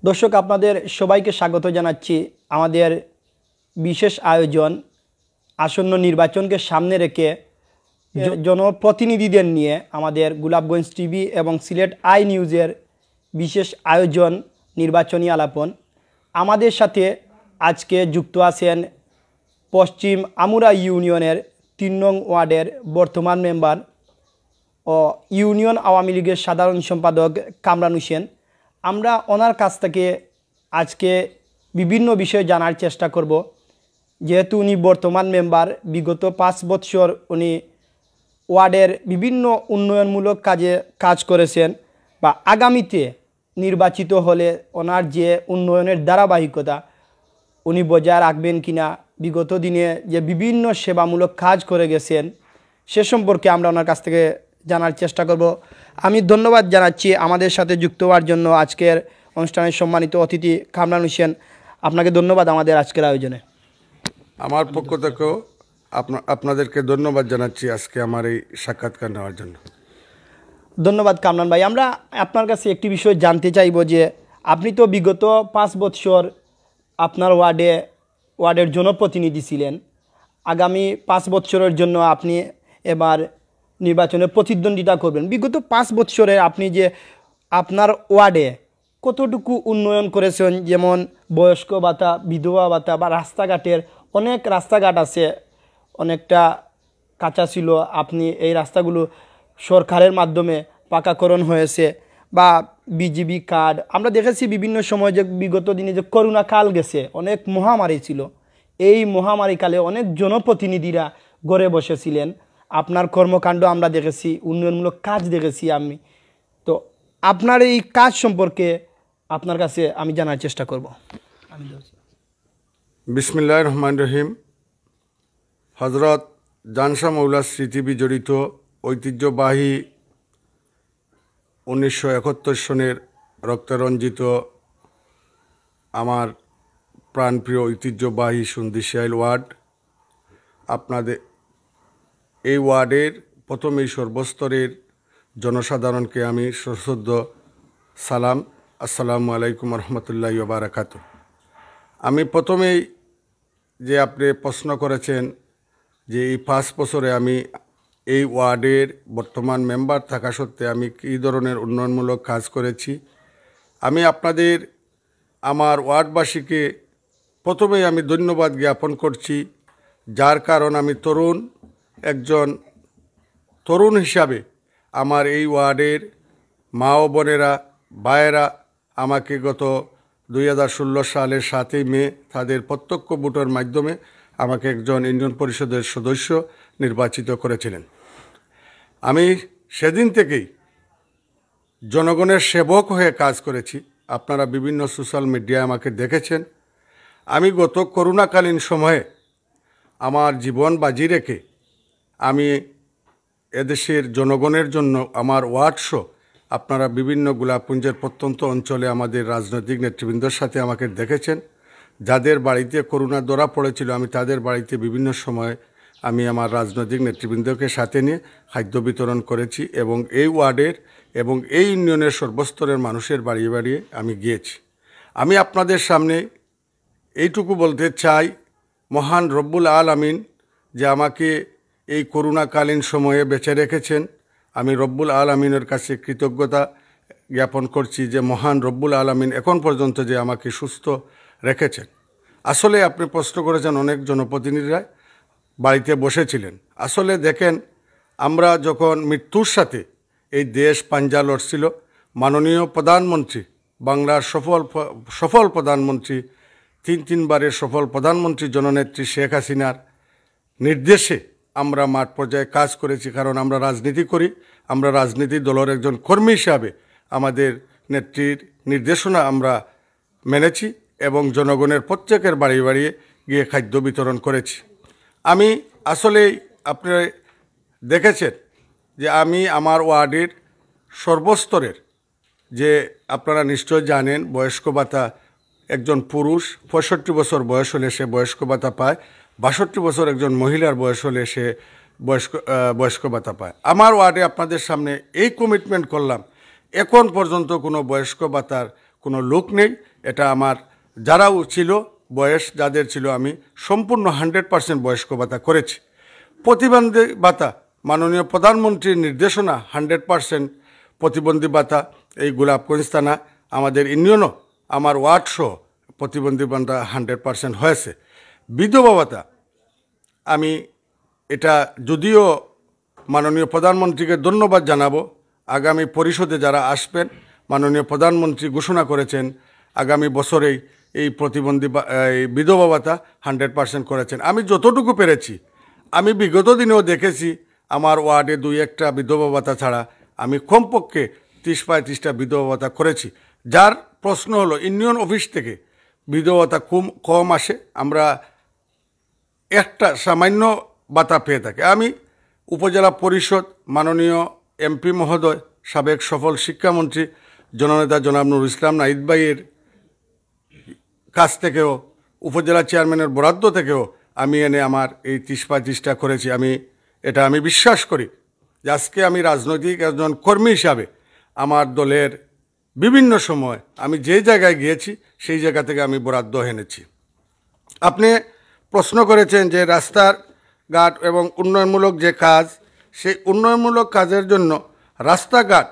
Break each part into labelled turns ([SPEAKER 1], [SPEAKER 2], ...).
[SPEAKER 1] দর্শক আপনাদের সবাইকে স্বাগত জানাচ্ছি আমাদের বিশেষ আয়োজন আসন্ন নির্বাচনকে সামনে রেখে জনপ্রতিনিধিদের নিয়ে আমাদের গোলাপগঞ্জ টিভি এবং সিলেট আই নিউজের বিশেষ আয়োজন নির্বাচনী আলাপন। আমাদের সাথে আজকে যুক্ত আছেন পশ্চিম আমুরা ইউনিয়নের ৩ নং ওয়ার্ডের বর্তমান মেম্বার ও ইউনিয়ন আওয়ামী লীগের সাধারণ সম্পাদক কামরান হোসেন। আমরা ওনার কাছ থেকে আজকে বিভিন্ন বিষয় জানার চেষ্টা করব, যেহেতু উনি বর্তমান মেম্বার। বিগত 5 বছর উনি ওয়ার্ডের বিভিন্ন উন্নয়নমূলক কাজ করেছেন, বা আগামীতে নির্বাচিত হলে ওনার যে উন্নয়নের ধারাবাহিকতা উনি বজায় রাখবেন কিনা, বিগত দিনে যে বিভিন্ন সেবামূলক কাজ করে গেছেন সে সম্পর্কে আমরা ওনার কাছ থেকে জানার চেষ্টা করব। আমি ধন্যবাদ জানাচ্ছি আমাদের সাথে যুক্ত হওয়ার জন্য আজকের অনুষ্ঠানের সম্মানিত অতিথি কামরান হোসেন। আপনাকে ধন্যবাদ আমাদের আজকের আয়োজনে।
[SPEAKER 2] আমার পক্ষ থেকেও আপনাদেরকে ধন্যবাদ জানাচ্ছি আজকে আমার এই সাক্ষাৎকার নেওয়ার জন্য।
[SPEAKER 1] ধন্যবাদ কামরান ভাই। আমরা আপনার কাছে একটি বিষয় জানতে চাইব যে আপনি তো বিগত 5 বছর আপনার ওয়ার্ডের জনপ্রতিনিধি ছিলেন। আগামী 5 বছরের জন্য আপনি এবার নির্বাচনে প্রতিদ্বন্দ্বিতা করবেন। বিগত 5 বছরে আপনি যে আপনার ওয়ার্ডে কতটুকু উন্নয়ন করেছেন, যেমন বয়স্ক ভাতা, বিধবা ভাতা বা রাস্তাঘাটের অনেক রাস্তাঘাট আছে অনেকটা কাঁচা ছিল, আপনি এই রাস্তাগুলো সরকারের মাধ্যমে পাকাকরণ হয়েছে, বা বিজিবি কার্ড আমরা দেখেছি বিভিন্ন সময় যে বিগত দিনে যে করোনা কাল গেছে, অনেক মহামারী ছিল, এই মহামারী কালে অনেক জনপ্রতিনিধিরা ঘরে বসেছিলেন। আপনার কর্মকাণ্ড আমরা দেখেছি, উন্নয়নমূলক কাজ দেখেছি আমি। তো আপনার এই কাজ সম্পর্কে আপনার কাছে আমি জানার চেষ্টা করব।
[SPEAKER 2] বিসমিল্লাহির রহমানির রহিম। হযরত জানশা মৌলার স্মৃতি বিজড়িত ঐতিহ্যবাহী 1971 সনের রক্তরঞ্জিত আমার প্রাণপ্রিয় ঐতিহ্যবাহী সুন্দিশাইল ওয়ার্ড, আপনাদের এই ওয়ার্ডের প্রথমেই সর্বস্তরের জনসাধারণকে আমি সশ্রদ্ধ সালাম, আসসালামু আলাইকুম রহমতুল্লাহি ওয়া বারাকাতুহু। আমি প্রথমেই যে আপনি প্রশ্ন করেছেন যে এই 5 বছরে আমি এই ওয়ার্ডের বর্তমান মেম্বার থাকা সত্ত্বে আমি কী ধরনের উন্নয়নমূলক কাজ করেছি, আমি আপনাদের আমার ওয়ার্ডবাসীকে প্রথমেই আমি ধন্যবাদ জ্ঞাপন করছি, যার কারণ আমি একজন তরুণ হিসাবে আমার এই ওয়ার্ডের মা ও বোনেরা, ভাইয়েরা আমাকে গত 2016 সালের 7ই মে তাদের প্রত্যক্ষ ভোটের মাধ্যমে আমাকে একজন ইউনিয়ন পরিষদের সদস্য নির্বাচিত করেছিলেন। আমি সেদিন থেকেই জনগণের সেবক হয়ে কাজ করেছি। আপনারা বিভিন্ন সোশ্যাল মিডিয়ায় আমাকে দেখেছেন। আমি গত করোনাকালীন সময়ে আমার জীবন বাজি রেখে আমি এদেশের জনগণের জন্য আমার ওয়ার্ডসহ আপনারা বিভিন্ন গোলাপগঞ্জের প্রত্যন্ত অঞ্চলে আমাদের রাজনৈতিক নেতৃবৃন্দর সাথে আমাকে দেখেছেন। যাদের বাড়িতে করোনা ধরা পড়েছিল আমি তাদের বাড়িতে বিভিন্ন সময় আমি আমার রাজনৈতিক নেতৃবৃন্দকে সাথে নিয়ে খাদ্য বিতরণ করেছি, এবং এই ওয়ার্ডের এবং এই ইউনিয়নের সর্বস্তরের মানুষের বাড়িয়ে বাড়িয়ে আমি গিয়েছি। আমি আপনাদের সামনে এইটুকু বলতে চাই, মহান রব্বুল আলামিন যে আমাকে এই করোনাকালীন সময়ে বেঁচে রেখেছেন, আমি রব্বুল আলামিনের কাছে কৃতজ্ঞতা জ্ঞাপন করছি যে মহান রব্বুল আলামিন এখন পর্যন্ত যে আমাকে সুস্থ রেখেছেন। আসলে আপনি প্রশ্ন করেছেন অনেক জনপ্রতিনিধিরা বাড়িতে বসেছিলেন। আসলে দেখেন, আমরা যখন মৃত্যুর সাথে এই দেশ পাঞ্জা লড়ছিল, মাননীয় প্রধানমন্ত্রী, বাংলার সফল প্রধানমন্ত্রী, 3 বারের সফল প্রধানমন্ত্রী জননেত্রী শেখ হাসিনার নির্দেশে আমরা মাঠ পর্যায়ে কাজ করেছি। কারণ আমরা রাজনীতি করি, আমরা রাজনীতি দলের একজন কর্মী হিসাবে আমাদের নেত্রীর নির্দেশনা আমরা মেনেছি এবং জনগণের প্রত্যেকের বাড়ি বাড়িয়ে গিয়ে খাদ্য বিতরণ করেছি। আমি আসলেই আপনারা দেখেছেন যে আমি আমার ওয়ার্ডের সর্বস্তরের যে আপনারা নিশ্চয় জানেন বয়স্ক ভাতা, একজন পুরুষ 65 বছর বয়স হলে সে বয়স্ক ভাতা পায়, 62 বছর একজন মহিলার বয়স হলে সে বয়স্ক ভাতা পায়। আমার ওয়ার্ডে আপনাদের সামনে এই কমিটমেন্ট করলাম, এখন পর্যন্ত কোনো বয়স্ক ভাতার কোনো লোক নেই এটা আমার যারাও ছিল বয়স যাদের ছিল আমি সম্পূর্ণ 100% বয়স্ক ভাতা করেছি। প্রতিবন্ধী ভাতা মাননীয় প্রধানমন্ত্রীর নির্দেশনা 100% প্রতিবন্ধী ভাতা এই গোলাপগঞ্জ থানা আমাদের ইউনিয়নও আমার ওয়ার্ড সহ প্রতিবন্ধী ভাতা 100% হয়েছে। বিধবা ভাতা আমি এটা যদিও মাননীয় প্রধানমন্ত্রীকে ধন্যবাদ জানাবো, আগামী পরিষদে যারা আসবেন মাননীয় প্রধানমন্ত্রী ঘোষণা করেছেন আগামী বছরেই এই প্রতিবন্ধী এই বিধবা ভাতা 100% করেছেন। আমি যতটুকু পেরেছি, আমি বিগত দিনেও দেখেছি আমার ওয়ার্ডে 2-1টা বিধবা ভাতা ছাড়া আমি কমপক্ষে 30-35টা বিধবা ভাতা করেছি। যার প্রশ্ন হলো ইউনিয়ন অফিস থেকে বিধবা ভাতা কম আসে, আমরা একটা সামান্য ভাতা পেয়ে থাকি। আমি উপজেলা পরিষদ মাননীয় এমপি মহোদয় সাবেক সফল শিক্ষামন্ত্রী জননেতা জনাব নুরুল ইসলাম নাহিদ ভাইয়ের কাছ থেকেও উপজেলা চেয়ারম্যানের বরাদ্দ থেকেও আমি এনে আমার এই 30-35টা করেছি। আমি বিশ্বাস করি যে আজকে আমি রাজনৈতিক একজন কর্মী হিসাবে আমার দলের বিভিন্ন সময় আমি যে জায়গায় গিয়েছি সেই জায়গা থেকে আমি বরাদ্দ এনেছি। আপনি প্রশ্ন করেছেন যে রাস্তাঘাট এবং উন্নয়নমূলক যে কাজ, সেই উন্নয়নমূলক কাজের জন্য রাস্তাঘাট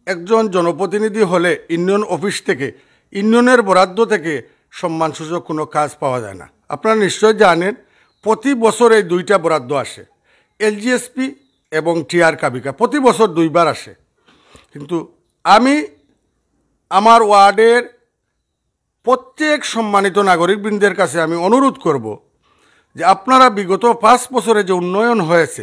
[SPEAKER 2] একজন জনপ্রতিনিধি হলে ইউনিয়ন অফিস থেকে ইউনিয়নের বরাদ্দ থেকে সম্মানসূচক কোনো কাজ পাওয়া যায় না। আপনারা নিশ্চয় জানেন প্রতি বছর এই 2টা বরাদ্দ আসে, এলজিএসপি এবং টিআর কাবিকা প্রতি বছর 2বার আসে। কিন্তু আমি আমার ওয়ার্ডের প্রত্যেক সম্মানিত নাগরিকবৃন্দের কাছে আমি অনুরোধ করব যে আপনারা বিগত 5 বছরে যে উন্নয়ন হয়েছে,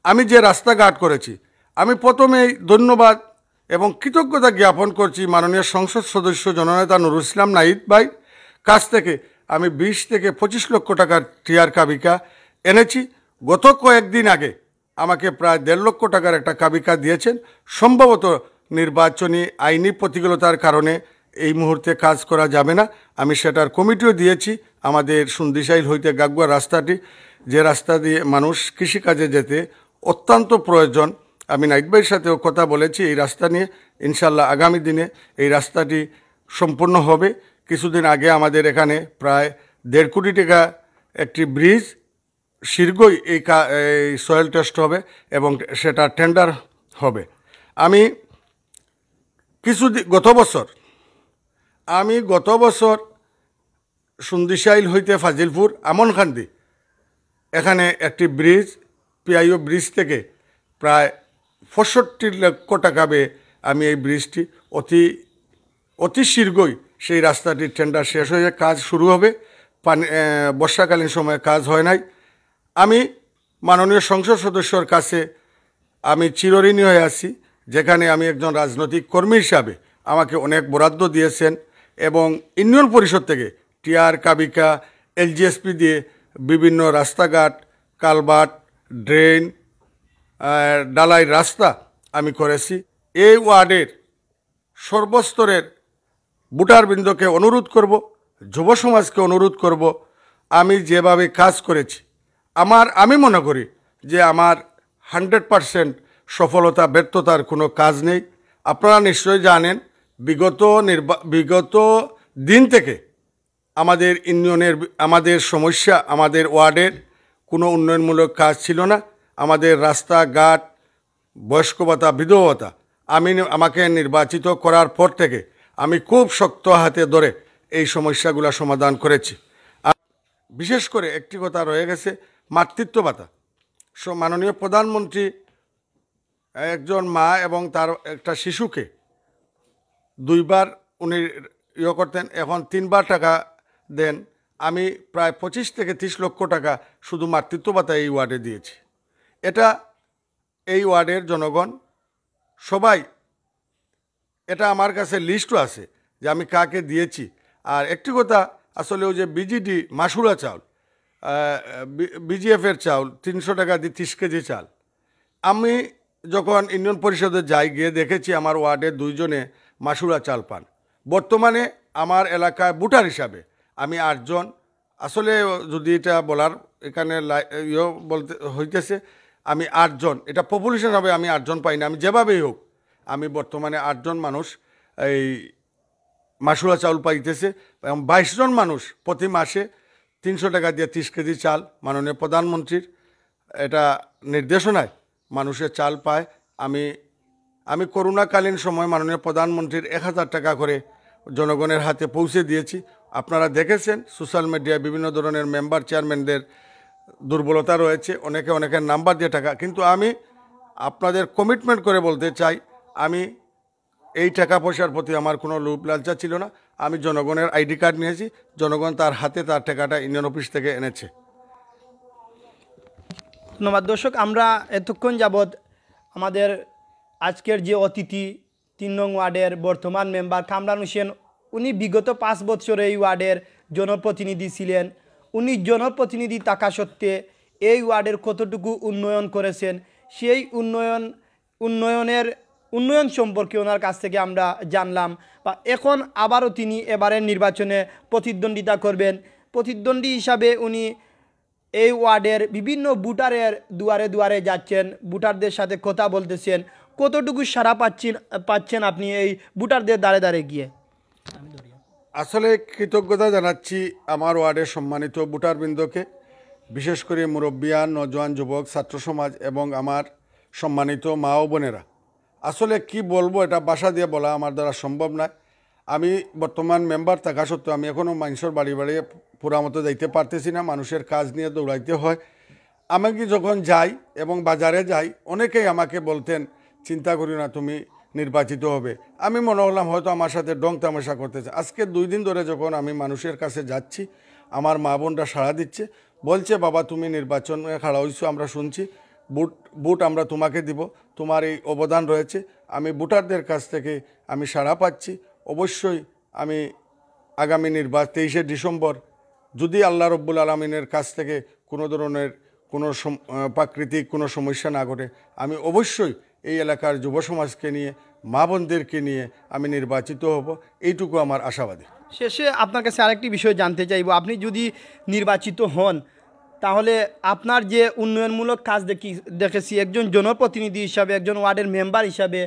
[SPEAKER 2] আমি যে রাস্তাঘাট করেছি, আমি প্রথমেই ধন্যবাদ এবং কৃতজ্ঞতা জ্ঞাপন করছি মাননীয় সংসদ সদস্য জননেতা নুরুল ইসলাম নাহিদ ভাই কাছ থেকে আমি 20 থেকে 25 লক্ষ টাকার টিআর কাবিকা এনেছি। গত কয়েকদিন আগে আমাকে প্রায় 1.5 লক্ষ টাকার একটা কাবিকা দিয়েছেন। সম্ভবত নির্বাচনী আইনি প্রতিকূলতার কারণে এই মুহূর্তে কাজ করা যাবে না, আমি সেটার কমিটিও দিয়েছি। আমাদের সুন্দিশাইল হইতে গাগুয়া রাস্তাটি, যে রাস্তা দিয়ে মানুষ কৃষিকাজে যেতে অত্যন্ত প্রয়োজন, আমি নাহিদ ভাইয়ের সাথেও কথা বলেছি এই রাস্তা নিয়ে। ইনশাল্লাহ আগামী দিনে এই রাস্তাটি সম্পূর্ণ হবে। কিছুদিন আগে আমাদের এখানে প্রায় 1.5 কোটি টাকা একটি ব্রিজ শীঘ্রই এই সয়েল টেস্ট হবে এবং সেটা টেন্ডার হবে। আমি গত বছর সুন্দিশাইল হইতে ফাজিলপুর আমনখান্দি এখানে একটি ব্রিজ, পিআইও ব্রিজ থেকে প্রায় 65 লক্ষ টাকা ব্যয়ে আমি এই ব্রিজটি অতি শীঘ্রই সেই রাস্তাটির টেন্ডার শেষ হয়ে কাজ শুরু হবে। বর্ষাকালীন সময়ে কাজ হয় নাই। আমি মাননীয় সংসদ সদস্যর কাছে আমি চিরঋণী হয়ে আছি, যেখানে আমি একজন রাজনৈতিক কর্মী হিসাবে আমাকে অনেক বরাদ্দ দিয়েছেন এবং ইউনিয়ন পরিষদ থেকে টিআর কাবিকা এলজিএসপি দিয়ে বিভিন্ন রাস্তাঘাট, কালভার্ট, ড্রেন, ডালাই রাস্তা আমি করেছি। এই ওয়ার্ডের সর্বস্তরের ভোটারবৃন্দকে অনুরোধ করব, যুব সমাজকে অনুরোধ করব, আমি যেভাবে কাজ করেছি আমি মনে করি যে আমার 100% সফলতা ব্যর্থতার কোনো কাজ নেই। আপনারা নিশ্চয়ই জানেন বিগত দিন থেকে আমাদের ইউনিয়নের আমাদের সমস্যা, আমাদের ওয়ার্ডের কোনো উন্নয়নমূলক কাজ ছিল না। আমাদের রাস্তাঘাট, বয়স্ক ভাতা, বিধবা ভাতা আমাকে নির্বাচিত করার পর থেকে আমি খুব শক্ত হাতে ধরে এই সমস্যাগুলো সমাধান করেছি। আর বিশেষ করে একটি কথা রয়ে গেছে, মাতৃত্ব ভাতা। মাননীয় প্রধানমন্ত্রী একজন মা এবং তার একটা শিশুকে 2বার উনি করতেন, এখন 3বার টাকা দেন। আমি প্রায় 25 থেকে 30 লক্ষ টাকা শুধু মাতৃত্ব ভাতা এই ওয়ার্ডে দিয়েছি। এটা এই ওয়ার্ডের জনগণ সবাই, এটা আমার কাছে লিস্টও আছে যে আমি কাকে দিয়েছি। আর একটি কথা, আসলে ওই যে বিজিডি মাসুরা চাউল, বিজিএফের চাউল 300 টাকা দিয়ে 30 কেজি চাল, আমি যখন ইউনিয়ন পরিষদে যাই গিয়ে দেখেছি আমার ওয়ার্ডে 2 জনে মাসুরা চাল পান। বর্তমানে আমার এলাকায় ভোটার হিসাবে আমি 8 জন, আসলে যদি এটা বলার এখানে বলতে হইতেছে, আমি 8 জন, এটা পপুলেশন হবে, আমি 8 জন পাই না। আমি যেভাবেই হোক আমি বর্তমানে 8 জন মানুষ এই মাসুরা চাউল পাইতেছে এবং 22 জন মানুষ প্রতি মাসে 300 টাকা দিয়ে 30 কেজি চাল মাননীয় প্রধানমন্ত্রীর এটা নির্দেশনায় মানুষের চাল পায়। আমি করোনাকালীন সময় মাননীয় প্রধানমন্ত্রীর 1000 টাকা করে জনগণের হাতে পৌঁছে দিয়েছি। আপনারা দেখেছেন সোশ্যাল মিডিয়ায় বিভিন্ন ধরনের মেম্বার চেয়ারম্যানদের দুর্বলতা রয়েছে, অনেকের নাম্বার দিয়ে টাকা, কিন্তু আমি আপনাদের কমিটমেন্ট করে বলতে চাই আমি এই টাকা পয়সার প্রতি আমার কোনো লোভ লালসা ছিল না। আমি জনগণের আইডি কার্ড নিয়েছি, জনগণ তার হাতে তার টাকাটা ইউনিয়ন অফিস থেকে এনেছে।
[SPEAKER 1] ধন্যবাদ। দর্শক, আমরা এতক্ষণ যাবৎ আমাদের আজকের যে অতিথি 3 নং ওয়ার্ডের বর্তমান মেম্বার কামরান হোসেন, উনি বিগত 5 বছর এই ওয়ার্ডের জনপ্রতিনিধি ছিলেন। উনি জনপ্রতিনিধি থাকা সত্ত্বে এই ওয়ার্ডের কতটুকু উন্নয়ন করেছেন সেই উন্নয়ন সম্পর্কে ওনার কাছ থেকে আমরা জানলাম। বা এখন আবারও তিনি এবারের নির্বাচনে প্রতিদ্বন্দ্বিতা করবেন। প্রতিদ্বন্দ্বী হিসাবে উনি এই ওয়ার্ডের বিভিন্ন ভোটারের দুয়ারে দুয়ারে যাচ্ছেন, ভোটারদের সাথে কথা বলতেছেন। কতটুকু সাড়া পাচ্ছেন আপনি এই ভোটারদের দ্বারে দ্বারে গিয়ে?
[SPEAKER 2] আসলে কৃতজ্ঞতা জানাচ্ছি আমার ওয়ার্ডের সম্মানিত ভোটারবৃন্দকে, বিশেষ করে মুরব্বিয়ান, নজওয়ান, যুবক, ছাত্র সমাজ এবং আমার সম্মানিত মা ও বোনেরা। আসলে কি বলবো, এটা ভাষা দিয়ে বলা আমার দ্বারা সম্ভব নয়। আমি বর্তমান মেম্বার থাকা সত্ত্বেও আমি এখনও মানুষের বাড়ি বাড়ি পুরা মতো যাইতে পারতেছি না, মানুষের কাজ নিয়ে দৌড়াইতে হয়। আমি যখন যাই এবং বাজারে যাই, অনেকেই আমাকে বলতেন চিন্তা করি না তুমি নির্বাচিত হবে। আমি মনে হলাম হয়তো আমার সাথে ডং তামাশা করতেছে। আজকে 2 দিন ধরে যখন আমি মানুষের কাছে যাচ্ছি, আমার মা বোনরা সাড়া দিচ্ছে, বলছে বাবা তুমি নির্বাচনে খাড়া হইছো, আমরা শুনছি, বুট আমরা তোমাকে দিব, তোমার এই অবদান রয়েছে। আমি ভোটারদের কাছ থেকে আমি সাড়া পাচ্ছি। অবশ্যই আমি আগামী 23শে ডিসেম্বর যদি আল্লাহ রব্বুল আলমিনের কাছ থেকে কোনো ধরনের প্রাকৃতিক কোনো সমস্যা না ঘটে, আমি অবশ্যই এই এলাকার যুব সমাজকে নিয়ে, মা বোনদেরকে নিয়ে আমি নির্বাচিত হব, এইটুকু আমার আশাবাদী।
[SPEAKER 1] শেষে আপনার কাছে আরেকটি বিষয় জানতে চাইব, আপনি যদি নির্বাচিত হন তাহলে আপনার যে উন্নয়নমূলক কাজ দেখেছি একজন জনপ্রতিনিধি হিসাবে, একজন ওয়ার্ডের মেম্বার হিসাবে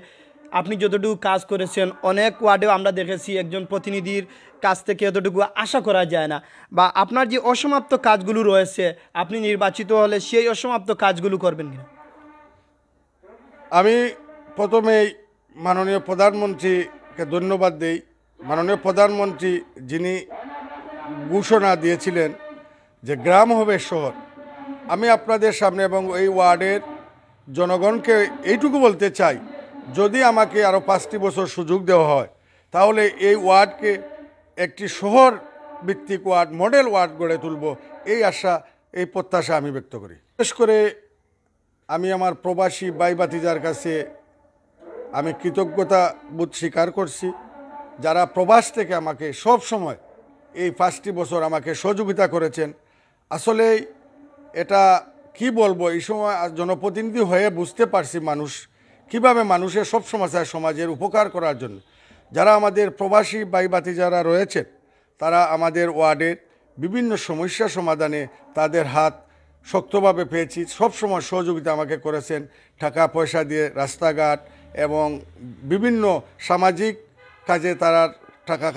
[SPEAKER 1] আপনি যতটুকু কাজ করেছেন, অনেক ওয়ার্ডেও আমরা দেখেছি একজন প্রতিনিধির কাছ থেকে এতটুকু আশা করা যায় না। বা আপনার যে অসমাপ্ত কাজগুলো রয়েছে, আপনি নির্বাচিত হলে সেই অসমাপ্ত কাজগুলো করবেন কিনা?
[SPEAKER 2] আমি প্রথমেই মাননীয় প্রধানমন্ত্রীকে ধন্যবাদ দেই। মাননীয় প্রধানমন্ত্রী যিনি ঘোষণা দিয়েছিলেন যে গ্রাম হবে শহর, আমি আপনাদের সামনে এবং এই ওয়ার্ডের জনগণকে এইটুকু বলতে চাই, যদি আমাকে আরও 5টি বছর সুযোগ দেওয়া হয় তাহলে এই ওয়ার্ডকে একটি শহর ভিত্তিক ওয়ার্ড, মডেল ওয়ার্ড গড়ে তুলব, এই আশা, এই প্রত্যাশা আমি ব্যক্ত করি। বিশেষ করে আমি আমার প্রবাসী ভাই ভাতিজার কাছে আমি কৃতজ্ঞতা বোধ স্বীকার করছি, যারা প্রবাস থেকে আমাকে সব সময় এই 5টি বছর আমাকে সহযোগিতা করেছেন। আসলে এটা কি বলবো, এই সময় জনপ্রতিনিধি হয়ে বুঝতে পারছি মানুষ কিভাবে মানুষের সব সমস্যায় সমাজের উপকার করার জন্য যারা আমাদের প্রবাসী ভাই ভাতিজারা রয়েছেন, তারা আমাদের ওয়ার্ডের বিভিন্ন সমস্যা সমাধানে তাদের হাত শক্তভাবে পেয়েছি। সবসময় সহযোগিতা আমাকে করেছেন, টাকা পয়সা দিয়ে, রাস্তাঘাট এবং বিভিন্ন সামাজিক কাজে তারা টাকা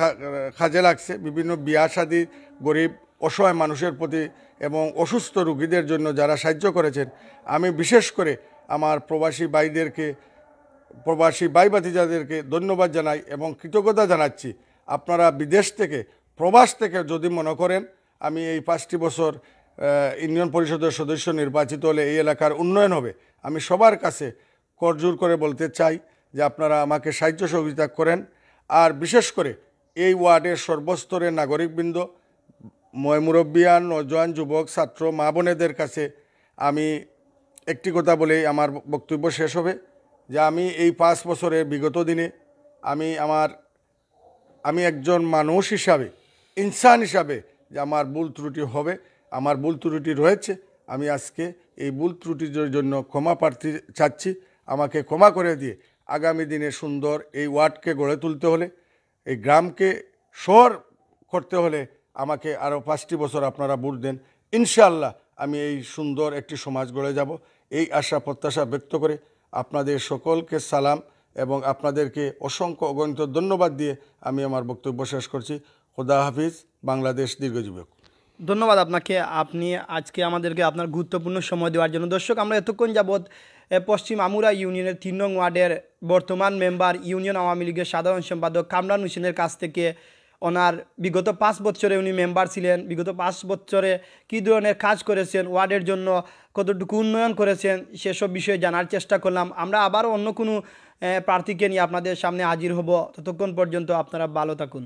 [SPEAKER 2] কাজে লাগছে, বিভিন্ন বিয়া শাদী, গরিব অসহায় মানুষের প্রতি এবং অসুস্থ রোগীদের জন্য যারা সাহায্য করেছেন। আমি বিশেষ করে আমার প্রবাসী ভাই ভাতিজাদেরকে ধন্যবাদ জানাই এবং কৃতজ্ঞতা জানাচ্ছি। আপনারা বিদেশ থেকে, প্রবাস থেকে যদি মনে করেন আমি এই 5টি বছর ইউনিয়ন পরিষদের সদস্য নির্বাচিত হলে এই এলাকার উন্নয়ন হবে, আমি সবার কাছে করজোর করে বলতে চাই যে আপনারা আমাকে সাহায্য সহযোগিতা করেন। আর বিশেষ করে এই ওয়ার্ডের সর্বস্তরের নাগরিকবৃন্দ, মুরব্বিয়ান, নজওয়ান, যুবক, ছাত্র, মা বোনেদের কাছে আমি একটি কথা বলেই আমার বক্তব্য শেষ হবে, যে আমি এই 5 বছরের বিগত দিনে আমি একজন মানুষ হিসাবে, ইনসান হিসাবে, যে আমার ভুল ত্রুটি হবে, আমার ভুল ত্রুটি রয়েছে, আমি আজকে এই ভুল ত্রুটির জন্য ক্ষমা প্রার্থী চাচ্ছি। আমাকে ক্ষমা করে দিয়ে আগামী দিনে সুন্দর এই ওয়ার্ডকে গড়ে তুলতে হলে, এই গ্রামকে শহর করতে হলে আমাকে আরও 5টি বছর আপনারা ভোট দেন। ইনশাআল্লাহ আমি এই সুন্দর একটি সমাজ গড়ে যাব, এই আশা প্রত্যাশা ব্যক্ত করে আপনাদের সকলকে সালাম এবং আপনাদেরকে অসংখ্য অগণিত ধন্যবাদ দিয়ে আমি আমার বক্তব্য শেষ করছি। খোদা হাফিজ। বাংলাদেশ দীর্ঘজীবী হোক।
[SPEAKER 1] ধন্যবাদ আপনাকে, আপনি আজকে আমাদেরকে আপনার গুরুত্বপূর্ণ সময় দেওয়ার জন্য। দর্শক, আমরা এতক্ষণ যাবৎ পশ্চিম আমুরা ইউনিয়নের 3 নং ওয়ার্ডের বর্তমান মেম্বার, ইউনিয়ন আওয়ামী লীগের সাধারণ সম্পাদক কামরান হোসেনের কাছ থেকে ওনার বিগত 5 বছরে উনি মেম্বার ছিলেন, বিগত 5 বছরে কী ধরনের কাজ করেছেন, ওয়ার্ডের জন্য কতটুকু উন্নয়ন করেছেন, সেসব বিষয়ে জানার চেষ্টা করলাম। আমরা আবারও অন্য কোনো প্রার্থীকে নিয়ে আপনাদের সামনে হাজির হব। ততক্ষণ পর্যন্ত আপনারা ভালো থাকুন।